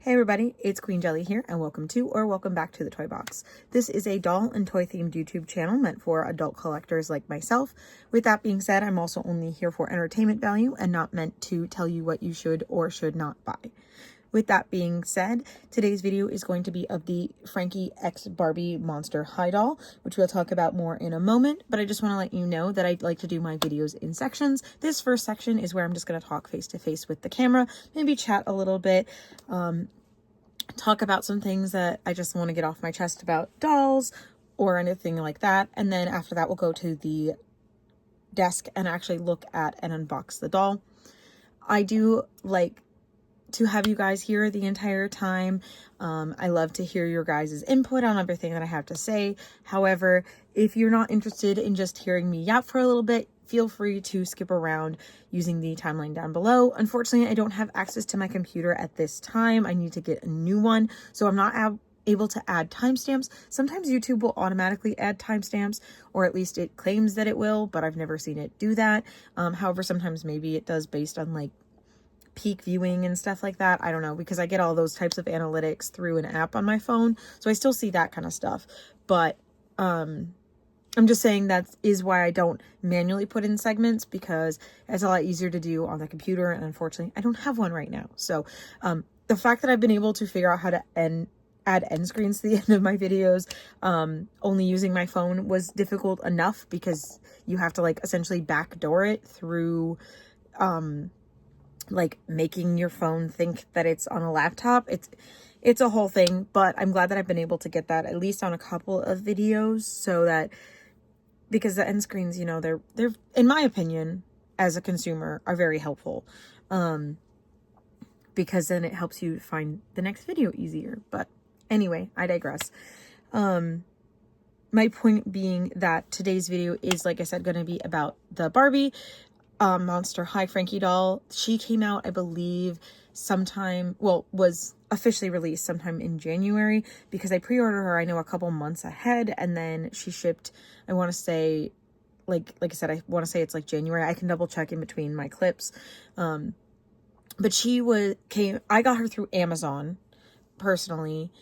Hey everybody, it's Queen Jelly here and welcome to or welcome back to the Toy Box. This is a doll and toy themed YouTube channel meant for adult collectors like myself. With that being said, I'm also only here for entertainment value and not meant to tell you what you should or should not buy. With that being said, today's video is going to be of the Frankie X Barbie Monster High doll, which we'll talk about more in a moment, but I just want to let you know that I like to do my videos in sections. This first section is where I'm just going to talk face to face with the camera, maybe chat a little bit, talk about some things that I just want to get off my chest about dolls or anything like that. And then after that, we'll go to the desk and actually look at and unbox the doll. I do like to have you guys here the entire time. I love to hear your guys' input on everything that I have to say. However, if you're not interested in just hearing me yap for a little bit, feel free to skip around using the timeline down below. Unfortunately, I don't have access to my computer at this time. I need to get a new one, so I'm not able to add timestamps. Sometimes YouTube will automatically add timestamps, or at least it claims that it will, but I've never seen it do that. However, sometimes maybe it does based on like peak viewing and stuff like that. I don't know, because I get all those types of analytics through an app on my phone, so I still see that kind of stuff. But I'm just saying that is why I don't manually put in segments, because it's a lot easier to do on the computer, and unfortunately I don't have one right now. So the fact that I've been able to figure out how to add end screens to the end of my videos only using my phone was difficult enough, because you have to like essentially backdoor it through like making your phone think that it's on a laptop. It's a whole thing, but I'm glad that I've been able to get that at least on a couple of videos, so that, because the end screens, you know, they're in my opinion as a consumer are very helpful, because then it helps you find the next video easier. But anyway, I digress. My point being that today's video is, like I said, going to be about the Barbie Monster High Frankie doll. She came out, I believe, sometime, well, was officially released sometime in January, because I pre-ordered her, I know, a couple months ahead, and then she shipped, I want to say, like I said, I want to say it's like January. I can double check in between my clips. But I got her through Amazon personally.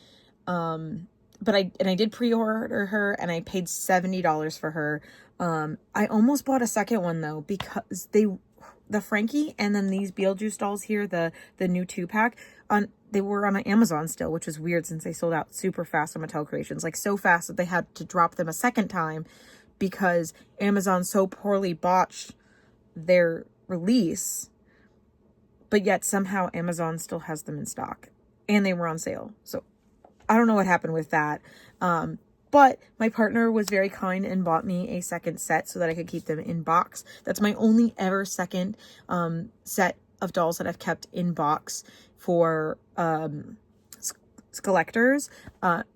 But I did pre-order her, and I paid $70 for her. I almost bought a second one though, because the Frankie and then these Beetlejuice dolls here, the new 2-pack, they were on Amazon still, which is weird since they sold out super fast on Mattel Creations, like so fast that they had to drop them a second time because Amazon so poorly botched their release, but yet somehow Amazon still has them in stock and they were on sale. So I don't know what happened with that. But my partner was very kind and bought me a second set so that I could keep them in box. That's my only ever second set of dolls that I've kept in box for collectors.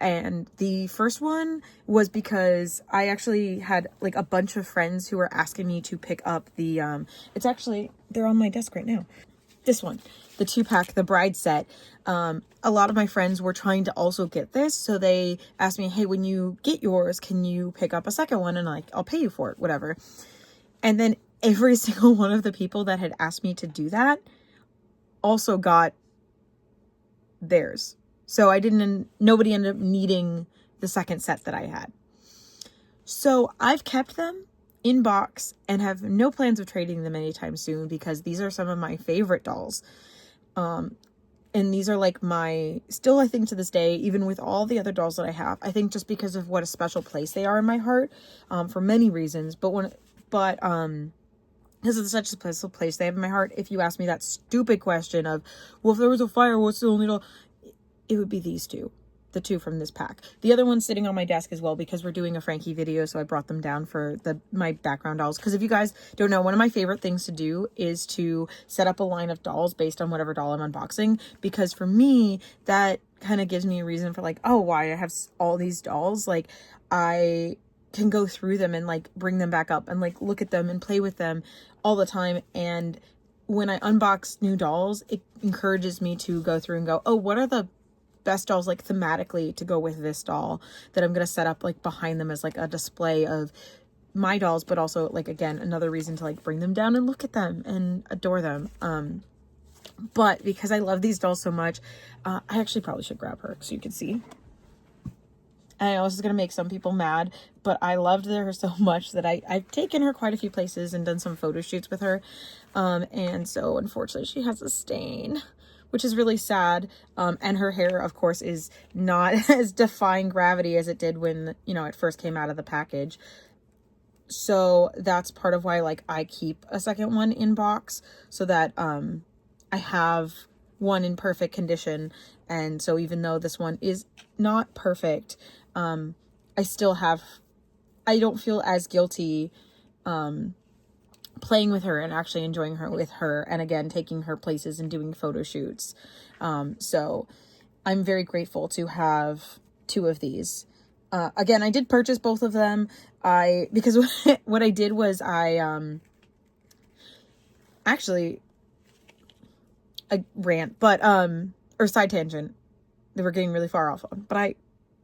And the first one was because I actually had like a bunch of friends who were asking me to pick up the, it's actually, they're on my desk right now. This one, the 2-pack, the bride set. A lot of my friends were trying to also get this, so they asked me, hey, when you get yours, can you pick up a second one, and like I'll pay you for it, whatever. And then every single one of the people that had asked me to do that also got theirs, so nobody ended up needing the second set that I had. So I've kept them in box and have no plans of trading them anytime soon, because these are some of my favorite dolls. And these are like still, I think to this day, even with all the other dolls that I have, I think just because of what a special place they are in my heart, for many reasons, because it's such a special place they have in my heart. If you ask me that stupid question of, well, if there was a fire, what's the only doll? It would be these two. The two from this pack. The other one's sitting on my desk as well, because we're doing a Frankie video, so I brought them down for my background dolls. Because if you guys don't know, one of my favorite things to do is to set up a line of dolls based on whatever doll I'm unboxing, because for me that kind of gives me a reason for like, oh, why I have all these dolls. Like I can go through them and like bring them back up and like look at them and play with them all the time. And when I unbox new dolls, it encourages me to go through and go, oh, what are the best dolls like thematically to go with this doll that I'm gonna set up like behind them as like a display of my dolls, but also like, again, another reason to like bring them down and look at them and adore them. But because I love these dolls so much, I actually probably should grab her so you can see. I know this is going to make some people mad, but I loved her so much that I've taken her quite a few places and done some photo shoots with her. And so unfortunately she has a stain, which is really sad. And her hair, of course, is not as defying gravity as it did when, you know, it first came out of the package. So that's part of why, like, I keep a second one in box so that I have one in perfect condition. And so even though this one is not perfect, I still have, I don't feel as guilty playing with her and actually enjoying her with her, and again taking her places and doing photo shoots. So I'm very grateful to have two of these. Again, I did purchase both of them. Because what I did was actually a rant, but or side tangent that we're getting really far off on, but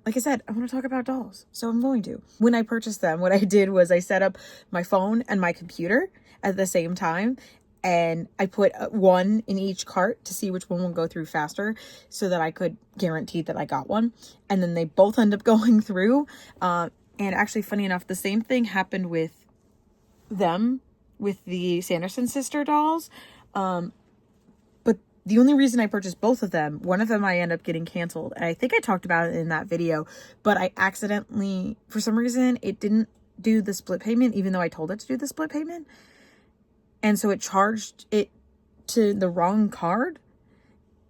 like I said, I want to talk about dolls, so I'm going to. When I purchased them, what I did was I set up my phone and my computer at the same time, and I put one in each cart to see which one would go through faster so that I could guarantee that I got one. And then they both end up going through. And actually, funny enough, the same thing happened with them, with the Sanderson sister dolls. But the only reason I purchased both of them, one of them I ended up getting canceled. And I think I talked about it in that video, but I accidentally, for some reason, it didn't do the split payment, even though I told it to do the split payment. And so it charged it to the wrong card.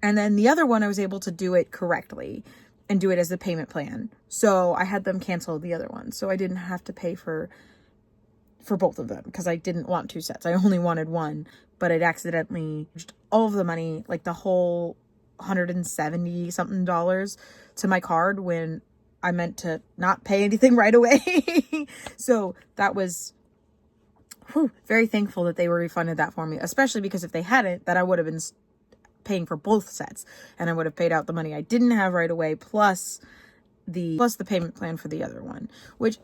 And then the other one, I was able to do it correctly and do it as a payment plan. So I had them cancel the other one. So I didn't have to pay for both of them because I didn't want two sets. I only wanted one, but it accidentally charged all of the money, like the whole $170 something to my card when I meant to not pay anything right away. So that was very thankful that they were refunded that for me, especially because if they hadn't, that I would have been paying for both sets, and I would have paid out the money I didn't have right away, plus the payment plan for the other one, which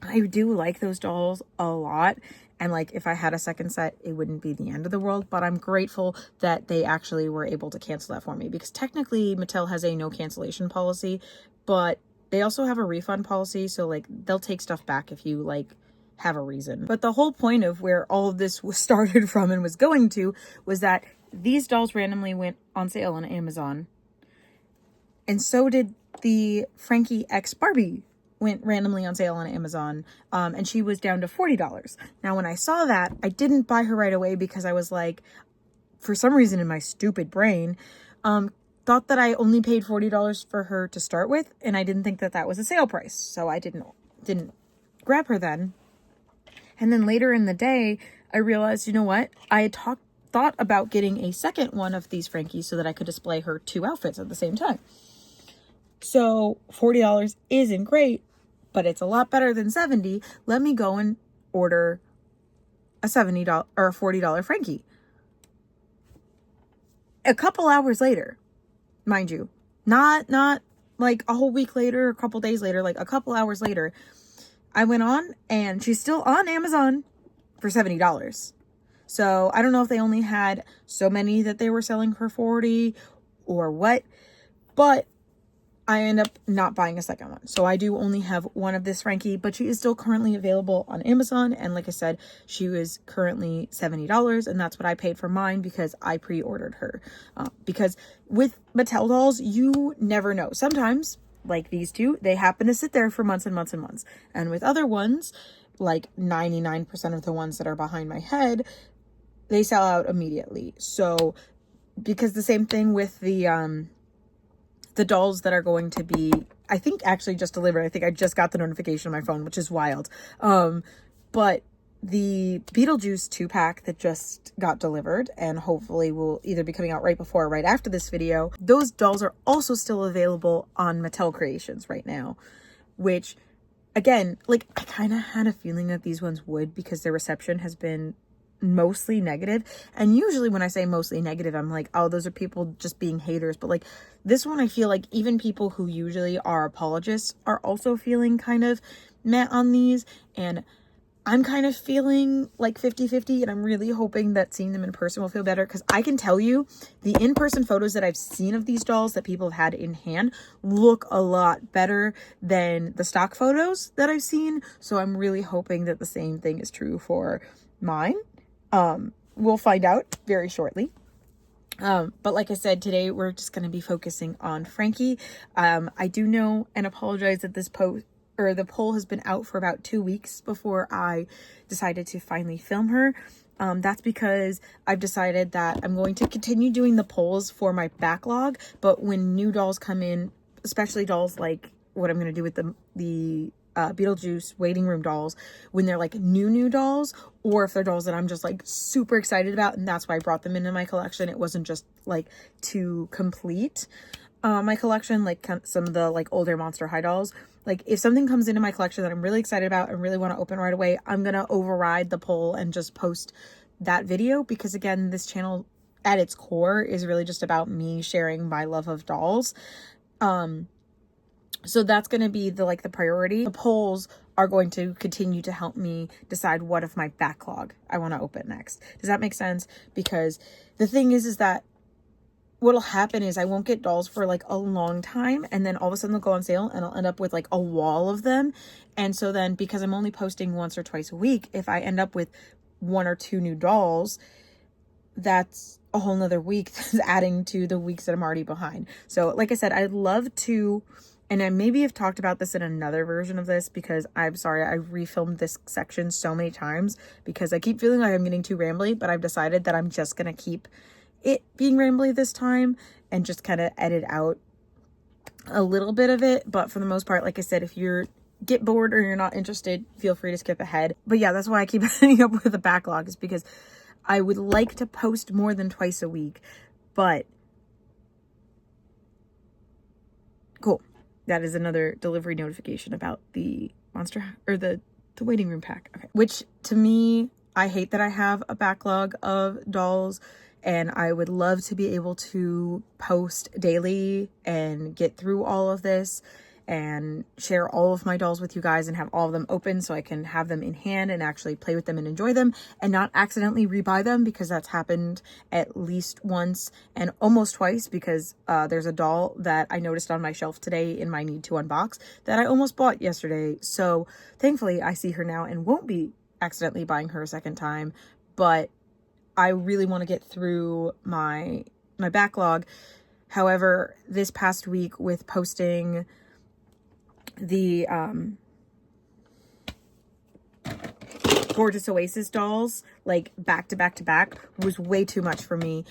I do like those dolls a lot. And like, if I had a second set, it wouldn't be the end of the world, but I'm grateful that they actually were able to cancel that for me, because technically Mattel has a no cancellation policy, but they also have a refund policy. So like, they'll take stuff back if you like have a reason. But the whole point of where all of this was started from and was going to was that these dolls randomly went on sale on Amazon. And so did the Frankie X Barbie went randomly on sale on Amazon. And she was down to $40. Now, when I saw that, I didn't buy her right away because I was like, for some reason in my stupid brain, thought that I only paid $40 for her to start with. And I didn't think that that was a sale price. So I didn't grab her then. And then later in the day, I realized, you know what? I had thought about getting a second one of these Frankies so that I could display her two outfits at the same time. So $40 isn't great, but it's a lot better than $70. Let me go and order a $70 or a $40 Frankie. A couple hours later, mind you, not like a whole week later, a couple days later, like a couple hours later, I went on and she's still on Amazon for $70. So I don't know if they only had so many that they were selling for $40 or what, but I end up not buying a second one. So I do only have one of this Frankie, but she is still currently available on Amazon. And like I said, she was currently $70, and that's what I paid for mine because I pre-ordered her. Because with Mattel dolls, you never know. Sometimes, like these two, they happen to sit there for months and months and months. And with other ones, like 99% of the ones that are behind my head, they sell out immediately. So, because the same thing with the dolls that are going to be, I think actually just delivered. I think I just got the notification on my phone, which is wild. But the Beetlejuice 2-pack that just got delivered and hopefully will either be coming out right before or right after this video, those dolls are also still available on Mattel Creations right now, which again, like I kind of had a feeling that these ones would, because their reception has been mostly negative. And usually when I say mostly negative, I'm like, oh, those are people just being haters. But like this one, I feel like even people who usually are apologists are also feeling kind of meh on these. And I'm kind of feeling like 50-50, and I'm really hoping that seeing them in person will feel better, because I can tell you the in-person photos that I've seen of these dolls that people have had in hand look a lot better than the stock photos that I've seen. So I'm really hoping that the same thing is true for mine. We'll find out very shortly. But like I said, today we're just going to be focusing on Frankie. I do know and apologize that this post or the poll has been out for about 2 weeks before I decided to finally film her. That's because I've decided that I'm going to continue doing the polls for my backlog, but when new dolls come in, especially dolls like what I'm going to do with the Beetlejuice waiting room dolls, when they're like new dolls, or if they're dolls that I'm just like super excited about, and that's why I brought them into my collection. It wasn't just like to complete my collection, like some of the like older Monster High dolls. Like if something comes into my collection that I'm really excited about and really want to open right away, I'm gonna override the poll and just post that video, because again, this channel at its core is really just about me sharing my love of dolls. So that's going to be the priority. The polls are going to continue to help me decide what of my backlog I want to open next. Does that make sense? Because the thing is that what'll happen is I won't get dolls for like a long time, and then all of a sudden they'll go on sale and I'll end up with like a wall of them. And so then, because I'm only posting once or twice a week, if I end up with 1 or 2 new dolls, that's a whole nother week that's adding to the weeks that I'm already behind. So like I said, I'd love to, and I maybe have talked about this in another version of this, because I'm sorry, I refilmed this section so many times because I keep feeling like I'm getting too rambly, but I've decided that I'm just going to keep it being rambly this time and just kind of edit out a little bit of it. But for the most part, like I said, if you're get bored or you're not interested, feel free to skip ahead. But yeah, that's why I keep ending up with a backlog, is because I would like to post more than twice a week, but cool. That is another delivery notification about the monster or the waiting room pack. Okay. Which to me, I hate that I have a backlog of dolls, and I would love to be able to post daily and get through all of this and share all of my dolls with you guys and have all of them open so I can have them in hand and actually play with them and enjoy them and not accidentally rebuy them, because that's happened at least once and almost twice, because there's a doll that I noticed on my shelf today in my need to unbox that I almost bought yesterday. So thankfully I see her now and won't be accidentally buying her a second time, but I really want to get through my backlog. However, this past week with posting the Gorgeous Oasis dolls like back to back was way too much for me,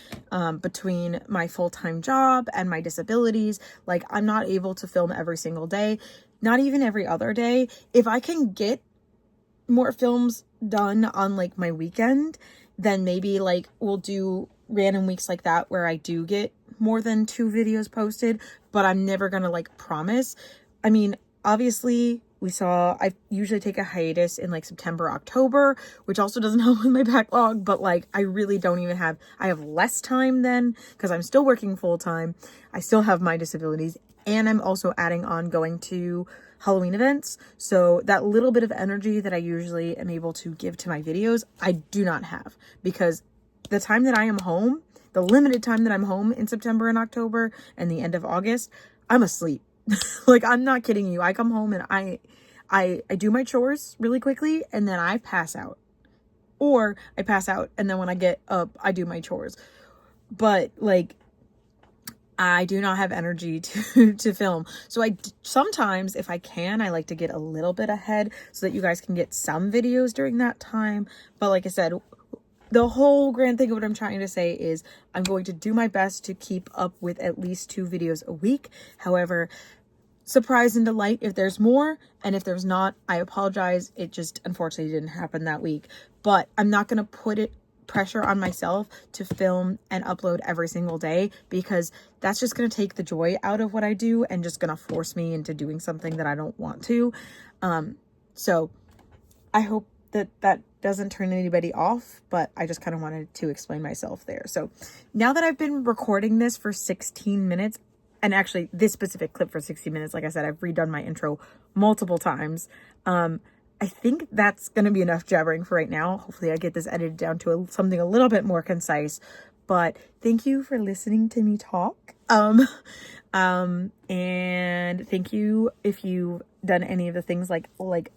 between my full-time job and my disabilities. Like, I'm not able to film every single day, not even every other day. If I can get more films done on like my weekend, then maybe like we'll do random weeks like that where I do get more than 2 videos posted, but I'm never gonna like promise. I mean, obviously I usually take a hiatus in like September, October, which also doesn't help with my backlog, but like I really don't even I have less time then, because I'm still working full time. I still have my disabilities, and I'm also adding on going to Halloween events. So that little bit of energy that I usually am able to give to my videos, I do not have, because the time that I am home, the limited time that I'm home in September and October and the end of August, I'm asleep. Like, I'm not kidding you. I come home and I do my chores really quickly, and then I pass out, or I pass out and then when I get up I do my chores. But like, I do not have energy to film. So sometimes, if I can, I like to get a little bit ahead so that you guys can get some videos during that time. But like I said, the whole grand thing of what I'm trying to say is I'm going to do my best to keep up with at least 2 videos a week. However, surprise and delight if there's more, and if there's not, I apologize. It just unfortunately didn't happen that week. But I'm not going to put pressure on myself to film and upload every single day, because that's just going to take the joy out of what I do and just going to force me into doing something that I don't want to. So I hope that doesn't turn anybody off, but I just kind of wanted to explain myself there. So now that I've been recording this for 16 minutes, and actually this specific clip for 60 minutes, like I said, I've redone my intro multiple times. And I think that's going to be enough jabbering for right now. Hopefully I get this edited down to something a little bit more concise. But thank you for listening to me talk. And thank you if you've done any of the things like,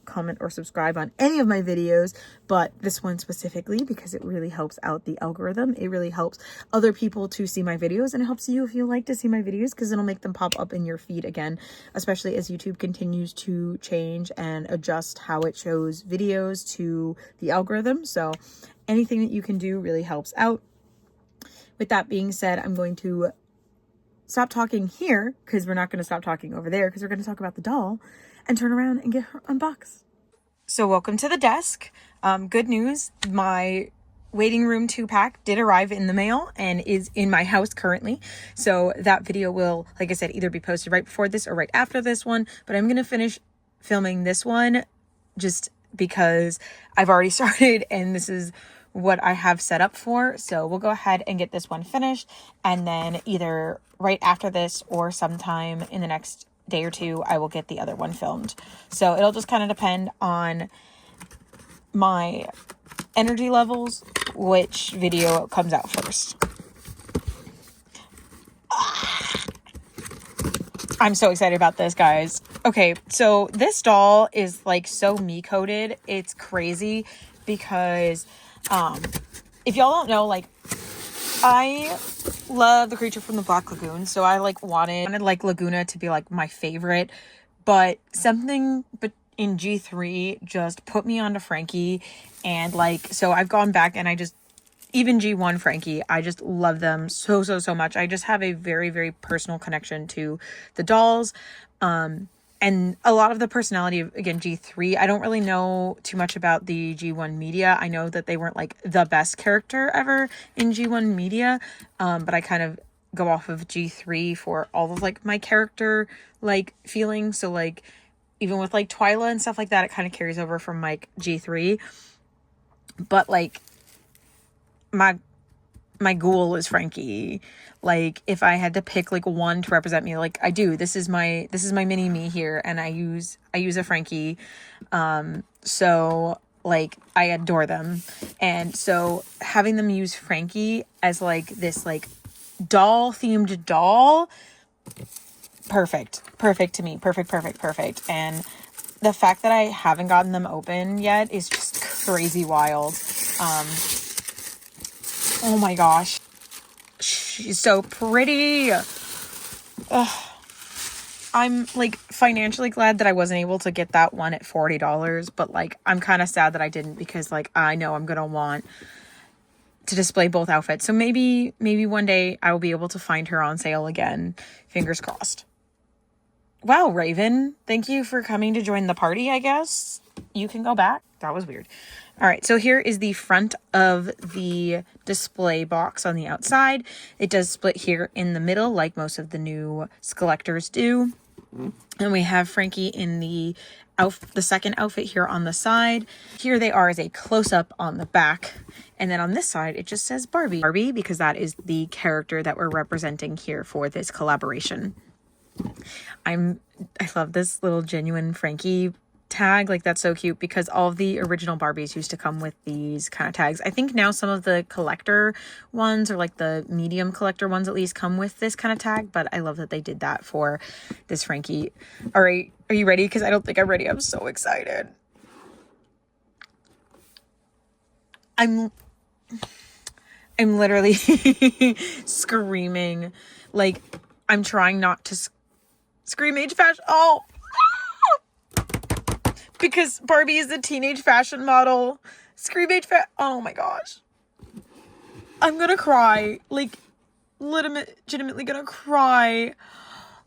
comment, or subscribe on any of my videos, but this one specifically, because it really helps out the algorithm. It really helps other people to see my videos, and it helps you if you like to see my videos, because it'll make them pop up in your feed again, especially as YouTube continues to change and adjust how it shows videos to the algorithm. So anything that you can do really helps out. With that being said, I'm going to stop talking here, because we're not going to stop talking over there, because we're going to talk about the doll, and turn around and get her unboxed. So welcome to the desk. Good news, my waiting room 2-pack did arrive in the mail and is in my house currently. So that video will, like I said, either be posted right before this or right after this one, but I'm going to finish filming this one just because I've already started and this is what I have set up for. So we'll go ahead and get this one finished, and then either right after this or sometime in the next day or two, I will get the other one filmed. So it'll just kind of depend on my energy levels, which video comes out first. I'm so excited about this, guys. Okay, so this doll is like so me coded. It's crazy because if y'all don't know, like, I love the Creature from the Black Lagoon, so I wanted like Laguna to be like my favorite, but something in G3 just put me onto Frankie, and so I've gone back and even G1 Frankie, I just love them so much. I just have a very, very personal connection to the dolls. And a lot of the personality of, again, G3, I don't really know too much about the G1 media. I know that they weren't like the best character ever in G1 media, but I kind of go off of G3 for all of like my character feelings. So even with Twyla and stuff like that, it kind of carries over from G3. But my ghoul is Frankie. If I had to pick one to represent me, I do, this is my mini me here, and I use a Frankie. So I adore them, and so having them use Frankie as this doll themed doll, perfect to me, perfect. And the fact that I haven't gotten them open yet is just crazy wild. Oh my gosh, she's so pretty. Ugh. I'm financially glad that I wasn't able to get that one at $40, but I'm kind of sad that I didn't, because I know I'm gonna want to display both outfits. So maybe one day I will be able to find her on sale again. Fingers crossed. Wow, Raven, thank you for coming to join the party, I guess. You can go back. That was weird. All right, so here is the front of the display box on the outside. It does split here in the middle, like most of the new Skelectors do. And we have Frankie in the second outfit here on the side. Here they are as a close-up on the back. And then on this side, it just says Barbie, because that is the character that we're representing here for this collaboration. I love this little genuine Frankie tag. That's so cute, because all of the original Barbies used to come with these kind of tags. I think now some of the collector ones, or the medium collector ones at least, come with this kind of tag, but I love that they did that for this Frankie. All right, are you ready? Because I don't think I'm ready. I'm so excited. I'm literally screaming. I'm trying not to scream age fashion. Oh, because Barbie is a teenage fashion model. Scream age oh my gosh. I'm gonna cry. Legitimately gonna cry.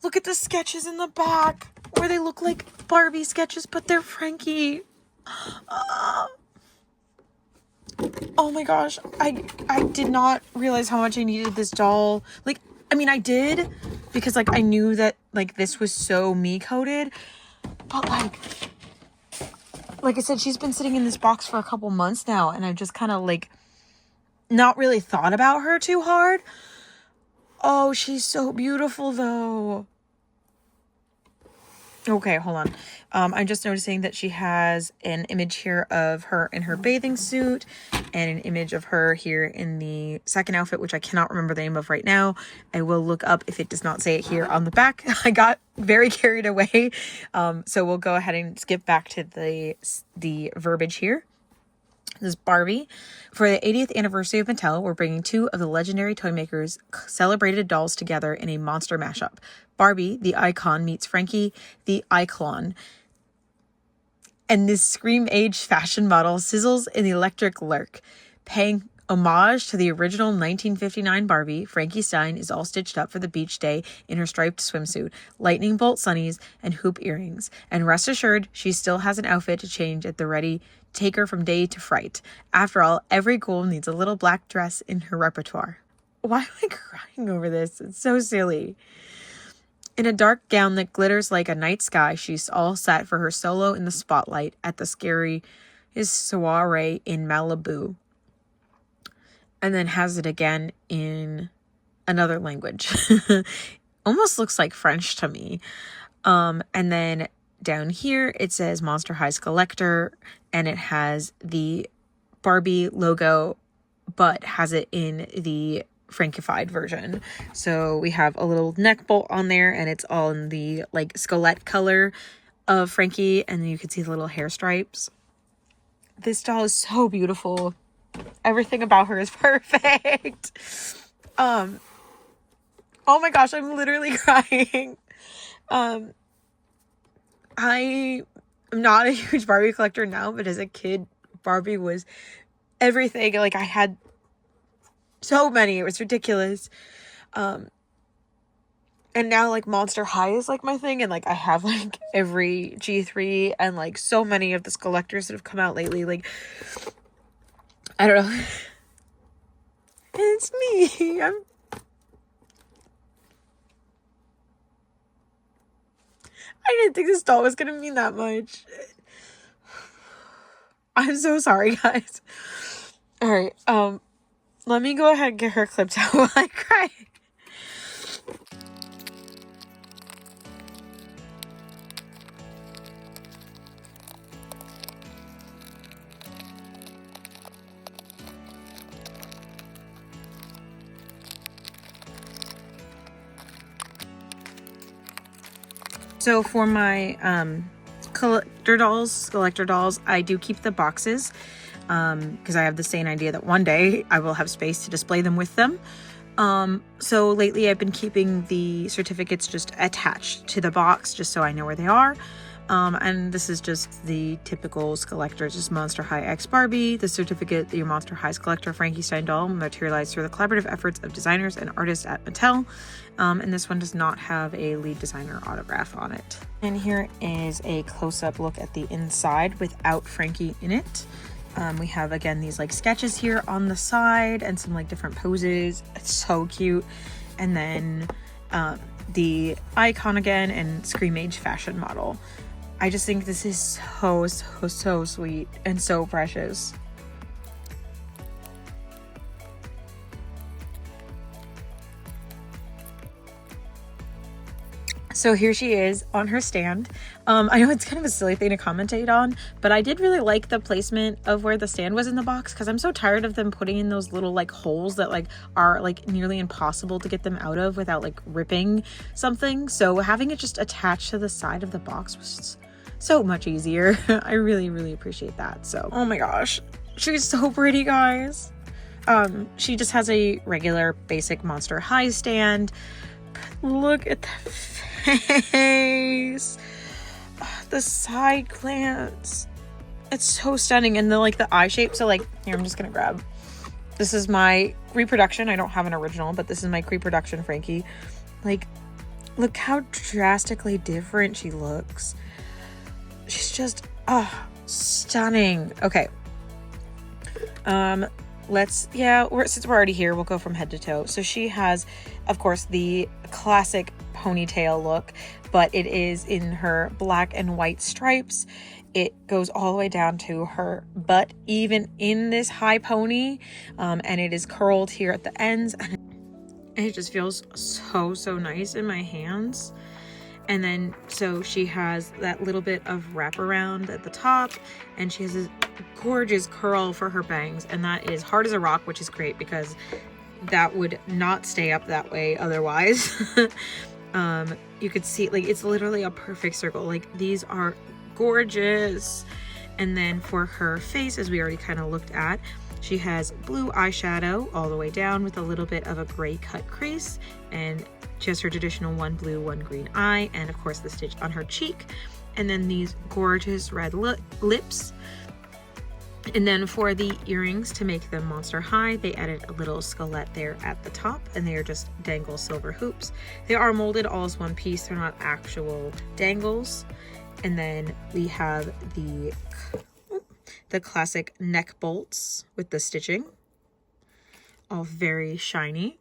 Look at the sketches in the back where they look like Barbie sketches, but they're Frankie. Oh my gosh. I did not realize how much I needed this doll. I did, because I knew that this was so me coded, but like I said, she's been sitting in this box for a couple months now, and I've just kind of not really thought about her too hard. Oh, she's so beautiful though. Okay, hold on. I'm just noticing that she has an image here of her in her bathing suit and an image of her here in the second outfit, which I cannot remember the name of right now. I will look up if it does not say it here on the back. I got very carried away. So we'll go ahead and skip back to the verbiage here. This is Barbie. For the 80th anniversary of Mattel, we're bringing two of the legendary toy makers' celebrated dolls together in a monster mashup. Barbie, the icon, meets Frankie, the icon. And this scream-age fashion model sizzles in the electric lurk. Paying homage to the original 1959 Barbie, Frankie Stein is all stitched up for the beach day in her striped swimsuit, lightning bolt sunnies, and hoop earrings. And rest assured, she still has an outfit to change at the ready, take her from day to fright. After all, every girl needs a little black dress in her repertoire. Why am I crying over this? It's so silly. In a dark gown that glitters like a night sky, she's all set for her solo in the spotlight at the scary soiree in Malibu. And then has it again in another language. Almost looks like French to me. And then down here, it says Monster High's Collector, and it has the Barbie logo, but has it in the Frankified version. So we have a little neck bolt on there, and it's all in the like skelet color of Frankie, and then you can see the little hair stripes. This doll is so beautiful. Everything about her is perfect. Oh my gosh, I'm literally crying. I am not a huge Barbie collector now, but as a kid, Barbie was everything. Like, I had so many. It was ridiculous. And now, like, Monster High is, like, my thing. And, like, I have, like, every G3 and, like, so many of the collectors that have come out lately. Like, I don't know. It's me. I didn't think this doll was going to mean that much. I'm so sorry, guys. All right. Let me go ahead and get her clipped out while I cry. So for my collector dolls, I do keep the boxes because I have the same idea that one day I will have space to display them with them. So lately I've been keeping the certificates just attached to the box just so I know where they are. And this is just the typical collectors, just Monster High X Barbie, the certificate that your Monster High's Collector Frankie Stein doll materialized through the collaborative efforts of designers and artists at Mattel. And this one does not have a lead designer autograph on it. And here is a close-up look at the inside without Frankie in it. We have, again, these like sketches here on the side and some like different poses. It's so cute. And then the icon again and Scream Age fashion model. I just think this is so sweet and so precious. So here she is on her stand. I know it's kind of a silly thing to commentate on, but I did really like the placement of where the stand was in the box because I'm so tired of them putting in those little like holes that like are like nearly impossible to get them out of without like ripping something. So having it just attached to the side of the box was so much easier. I really appreciate that. So, oh my gosh, she's so pretty, guys. She just has a regular basic Monster High stand. But look at the face, the side glance. It's so stunning. And the like the eye shape. So like here, I'm just gonna grab. This is my reproduction. I don't have an original, but this is my reproduction Frankie. Like, look how drastically different she looks. She's just stunning. Okay. Since we're already here, we'll go from head to toe. So she has, of course, the classic ponytail look, but it is in her black and white stripes. It goes all the way down to her butt, even in this high pony, and it is curled here at the ends, and it just feels so nice in my hands. And then, so she has that little bit of wraparound at the top, and she has this gorgeous curl for her bangs, and that is hard as a rock, which is great because that would not stay up that way otherwise. You could see, like, it's literally a perfect circle. Like, these are gorgeous. And then for her face, as we already kind of looked at, she has blue eyeshadow all the way down with a little bit of a gray cut crease, and just her traditional one blue, one green eye, and of course the stitch on her cheek, and then these gorgeous red lips. And then for the earrings, to make them monster high, they added a little skelet there at the top, and they are just dangle silver hoops. They are molded all as one piece, they're not actual dangles. And then we have the classic neck bolts with the stitching, all very shiny.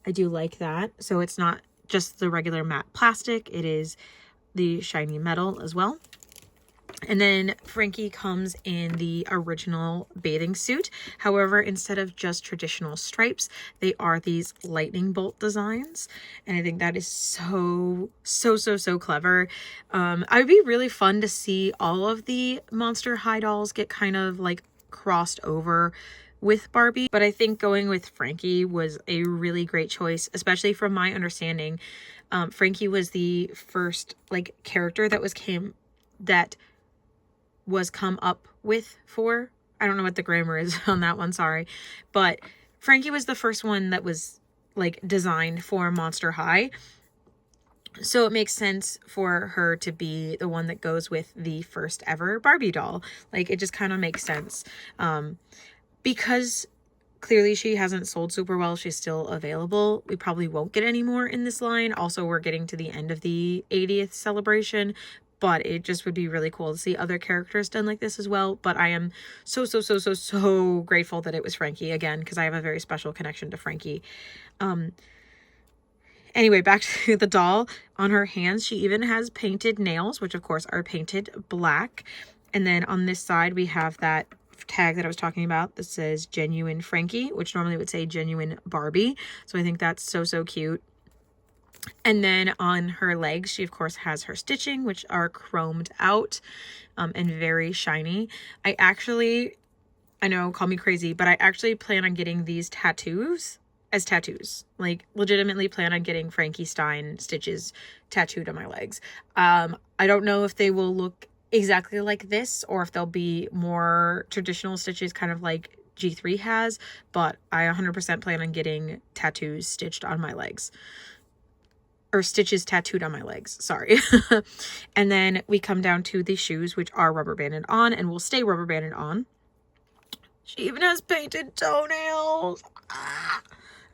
I do like that. So it's not just the regular matte plastic, it is the shiny metal as well. And then Frankie comes in the original bathing suit. However, instead of just traditional stripes, they are these lightning bolt designs. And I think that is so clever. It would be really fun to see all of the Monster High dolls get kind of like crossed over with Barbie. But I think going with Frankie was a really great choice, especially from my understanding. Frankie was the first like character that was come up with for, I don't know what the grammar is on that one, sorry, but Frankie was the first one that was like designed for Monster High, so it makes sense for her to be the one that goes with the first ever Barbie doll. Like, it just kind of makes sense, because clearly she hasn't sold super well. She's still available. We probably won't get any more in this line. Also, we're getting to the end of the 80th celebration, but it just would be really cool to see other characters done like this as well. But I am so grateful that it was Frankie again, because I have a very special connection to Frankie. Anyway, back to the doll. On her hands, she even has painted nails, which of course are painted black. And then on this side, we have that tag that I was talking about that says genuine Frankie, which normally would say genuine Barbie. So I think that's so cute. And then on her legs, she of course has her stitching, which are chromed out and very shiny. I know, call me crazy, but I actually plan on getting these tattoos as tattoos. Like, legitimately plan on getting Frankie Stein stitches tattooed on my legs. I don't know if they will look exactly like this or if they'll be more traditional stitches, kind of like G3 has, but I 100% plan on getting tattoos stitched on my legs. Or stitches tattooed on my legs, sorry. And then we come down to the shoes, which are rubber banded on and will stay rubber banded on. She even has painted toenails.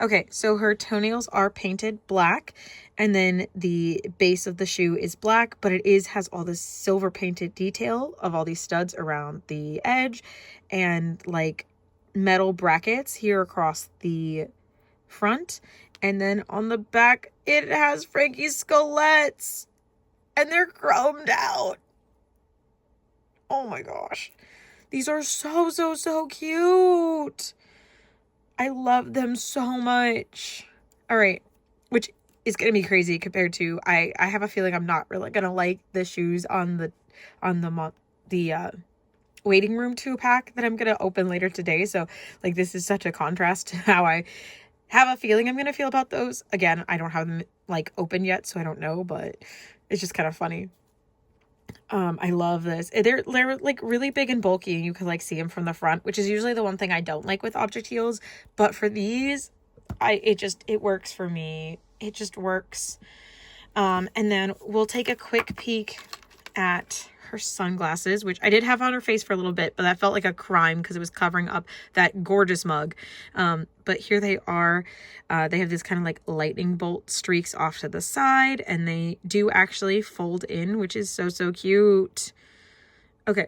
Okay, so her toenails are painted black, and then the base of the shoe is black, but it has all this silver painted detail of all these studs around the edge and like metal brackets here across the front. And then on the back, it has Frankie's skelets, and they're chromed out. Oh my gosh. These are so cute. I love them so much. All right, which is going to be crazy compared to, I have a feeling I'm not really going to like the shoes on the waiting room 2-pack that I'm going to open later today. So like, this is such a contrast to how I have a feeling I'm going to feel about those. Again, I don't have them like open yet, so I don't know, but it's just kind of funny. I love this. They're like really big and bulky, and you can like see them from the front, which is usually the one thing I don't like with object heels. But for these, it works for me. It just works. And then we'll take a quick peek at her sunglasses, which I did have on her face for a little bit, but that felt like a crime because it was covering up that gorgeous mug. But here they are. They have this kind of like lightning bolt streaks off to the side, and they do actually fold in, which is so cute. Okay.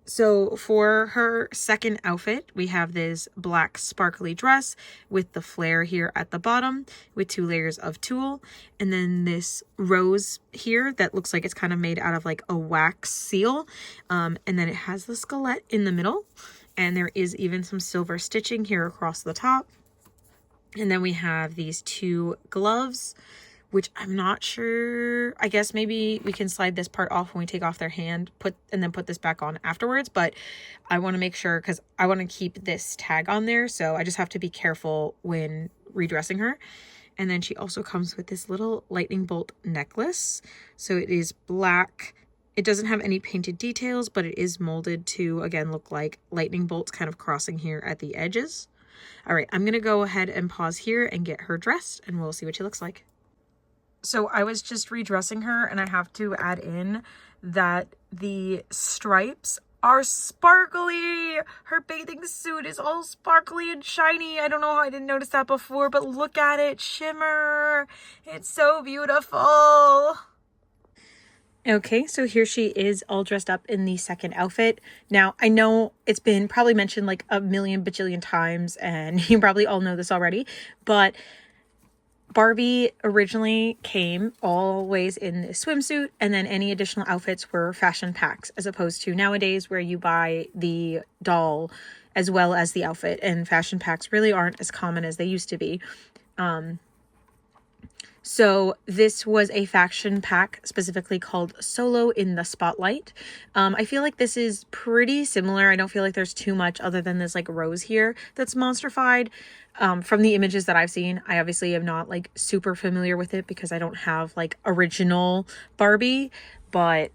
So for her second outfit, we have this black sparkly dress with the flare here at the bottom with 2 layers of tulle. And then this rose here that looks like it's kind of made out of like a wax seal. And then it has the skelet in the middle. And there is even some silver stitching here across the top. And then we have these 2 gloves which I'm not sure. I guess maybe we can slide this part off when we take off their hand, and then put this back on afterwards. But I want to make sure, because I want to keep this tag on there. So I just have to be careful when redressing her. And then she also comes with this little lightning bolt necklace. So it is black. It doesn't have any painted details, but it is molded to, again, look like lightning bolts kind of crossing here at the edges. All right, I'm going to go ahead and pause here and get her dressed, and we'll see what she looks like. So I was just redressing her, and I have to add in that the stripes are sparkly. Her bathing suit is all sparkly and shiny. I don't know how I didn't notice that before, but look at it shimmer. It's so beautiful. Okay, so here she is all dressed up in the second outfit. Now, I know it's been probably mentioned like a million bajillion times, and you probably all know this already, but Barbie originally came always in this swimsuit, and then any additional outfits were fashion packs, as opposed to nowadays where you buy the doll as well as the outfit, and fashion packs really aren't as common as they used to be. So this was a fashion pack specifically called Solo in the Spotlight. I feel like this is pretty similar. I don't feel like there's too much other than this like rose here that's monstrified. From the images that I've seen, I obviously am not like super familiar with it because I don't have like original Barbie, but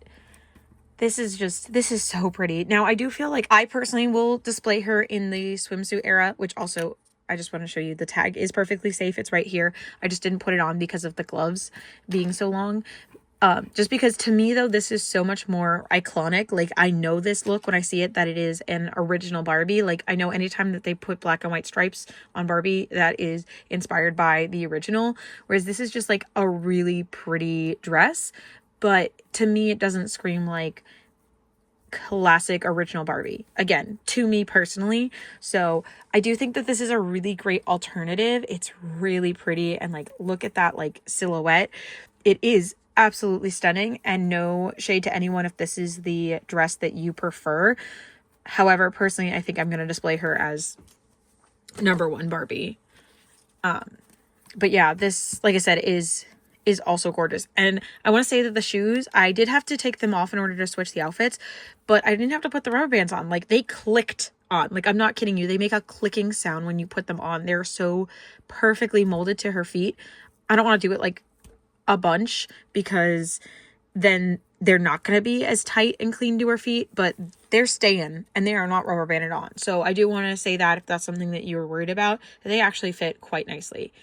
this is so pretty. Now I do feel like I personally will display her in the swimsuit era, which also I just want to show you the tag is perfectly safe. It's right here. I just didn't put it on because of the gloves being so long. Just because to me though, this is so much more iconic. Like I know this look when I see it, that it is an original Barbie. Like I know anytime that they put black and white stripes on Barbie, that is inspired by the original. Whereas this is just like a really pretty dress. But to me, it doesn't scream like classic original Barbie, again, to me personally. So I do think that this is a really great alternative. It's really pretty, and like look at that like silhouette. It is absolutely stunning, and no shade to anyone if this is the dress that you prefer. However, personally, I think I'm going to display her as #1 Barbie. But yeah, this, like I said, is also gorgeous. And I want to say that the shoes, I did have to take them off in order to switch the outfits, but I didn't have to put the rubber bands on. Like they clicked on. Like I'm not kidding you. They make a clicking sound when you put them on. They're so perfectly molded to her feet. I don't want to do it like a bunch because then they're not going to be as tight and clean to her feet, but they're staying and they are not rubber banded on. So I do want to say that if that's something that you were worried about, they actually fit quite nicely.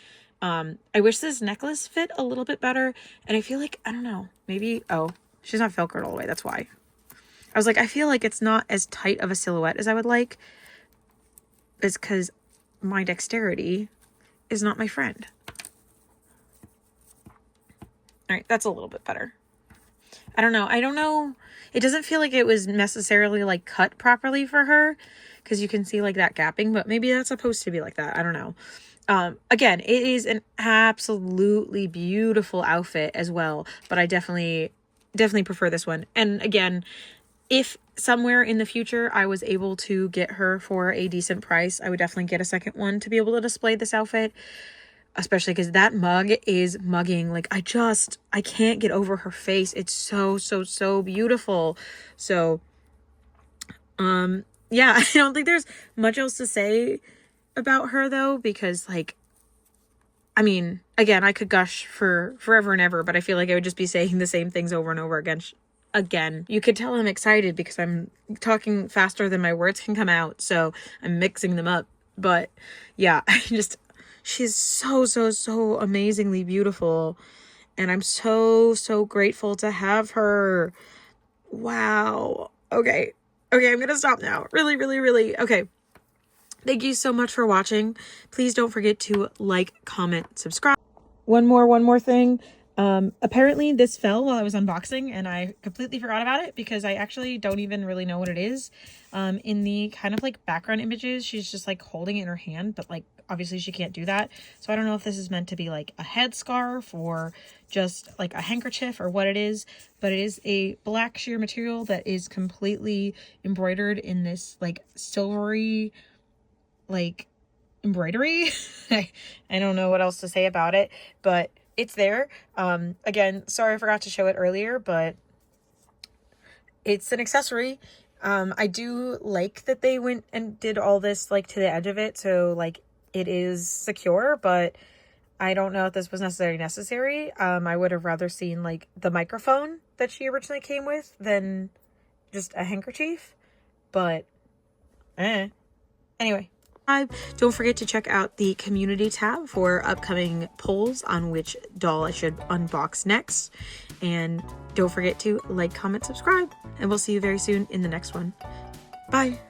I wish this necklace fit a little bit better, and I feel like, I don't know, maybe, oh, she's not velcroed all the way, that's why. I was like, I feel like it's not as tight of a silhouette as I would like. It's because my dexterity is not my friend. All right, that's a little bit better. I don't know. It doesn't feel like it was necessarily like cut properly for her, because you can see like that gapping, but maybe that's supposed to be like that. I don't know. Again, it is an absolutely beautiful outfit as well, but I definitely prefer this one. And again, if somewhere in the future I was able to get her for a decent price, I would definitely get a second one to be able to display this outfit, especially because that mug is mugging. Like I can't get over her face. It's so beautiful. So, yeah, I don't think there's much else to say about her though, because like, I mean, again, I could gush for forever and ever, but I feel like I would just be saying the same things over and over again. You could tell I'm excited because I'm talking faster than my words can come out, so I'm mixing them up. But yeah, she's so amazingly beautiful, and I'm so grateful to have her. Wow. Okay, I'm gonna stop now. Really. Okay. Thank you so much for watching. Please don't forget to like, comment, subscribe. One more thing. Apparently this fell while I was unboxing, and I completely forgot about it because I actually don't even really know what it is. In the kind of like background images, she's just like holding it in her hand, but like obviously she can't do that. So I don't know if this is meant to be like a headscarf or just like a handkerchief or what it is, but it is a black sheer material that is completely embroidered in this like silvery like embroidery. I don't know what else to say about it, but it's there. Again, sorry I forgot to show it earlier, but it's an accessory. I do like that they went and did all this like to the edge of it, so like it is secure, but I don't know if this was necessary. I would have rather seen like the microphone that she originally came with than just a handkerchief, but anyway. Don't forget to check out the community tab for upcoming polls on which doll I should unbox next. And don't forget to like, comment, subscribe, and we'll see you very soon in the next one. Bye.